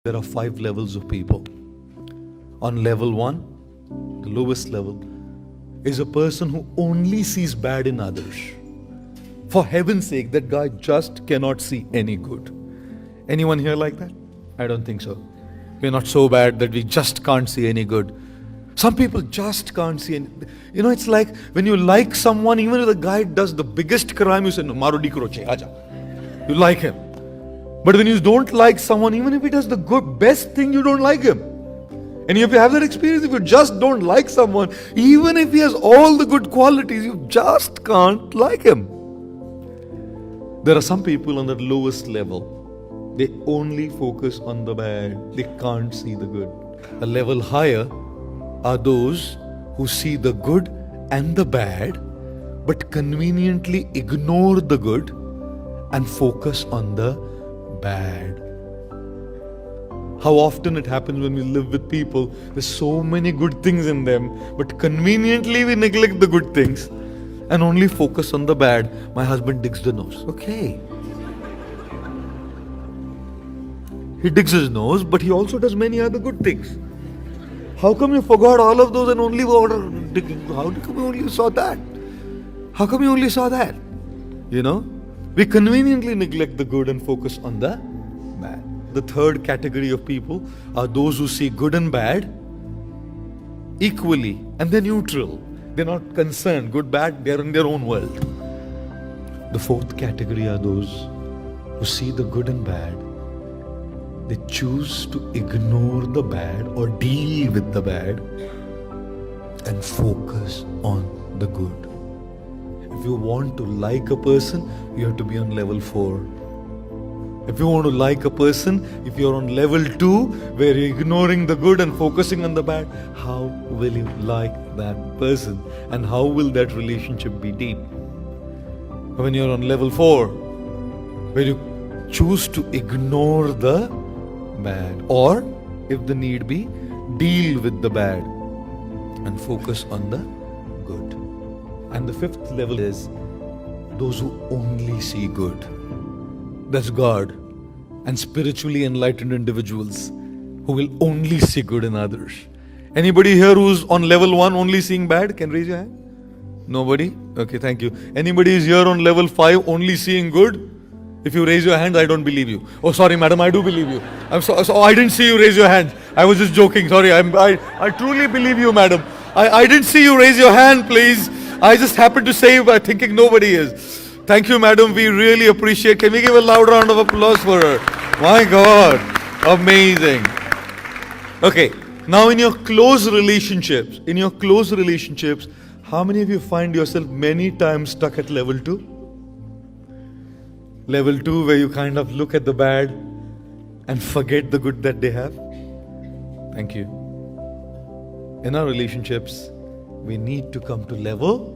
There are 5 levels of people. On level 1, the lowest level, is a person who only sees bad in others. For heaven's sake, that guy just cannot see any good. Anyone here like that? I don't think so. We're not so bad that we just can't see any good. Some people just can't see any. It's like when you like someone, even if the guy does the biggest crime, you say, no, Maro dikro che, aja. You like him. But when you don't like someone, even if he does the best thing, you don't like him. And if you have that experience, if you just don't like someone, even if he has all the good qualities, you just can't like him. There are some people on that lowest level. They only focus on the bad. They can't see the good. A level higher are those who see the good and the bad, but conveniently ignore the good and focus on the bad. How often it happens when we live with people, there's so many good things in them, but conveniently we neglect the good things and only focus on the bad. My husband digs the nose. Okay. He digs his nose, but he also does many other good things. How come you forgot all of those and only digging? How come you only saw that? How come you only saw that? We conveniently neglect the good and focus on the bad. The third category of people are those who see good and bad equally, and they're neutral. They're not concerned, good, bad, they're in their own world. The fourth category are those who see the good and bad. They choose to ignore the bad or deal with the bad and focus on the good. If you want to like a person, you have to be on level 4. If you want to like a person, if you're on level 2, where you're ignoring the good and focusing on the bad, how will you like that person? And how will that relationship be deep? When you're on level 4, where you choose to ignore the bad, or if the need be, deal with the bad and focus on the good. And the fifth level is those who only see good. That's God and spiritually enlightened individuals who will only see good in others. Anybody here who's on level 1 only seeing bad? Can raise your hand? Nobody? Okay, thank you. Anybody is here on level 5 only seeing good? If you raise your hand, I don't believe you. Oh, sorry, madam, I do believe you. I'm so I didn't see you raise your hand. I was just joking. Sorry, I truly believe you, madam. I didn't see you raise your hand, please. I just happened to say by thinking nobody is. Thank you, madam. We really appreciate. Can we give a loud round of applause for her? My God, amazing. Okay, now in your close relationships, how many of you find yourself many times stuck at level 2? Level 2, where you kind of look at the bad and forget the good that they have. Thank you. In our relationships, we need to come to level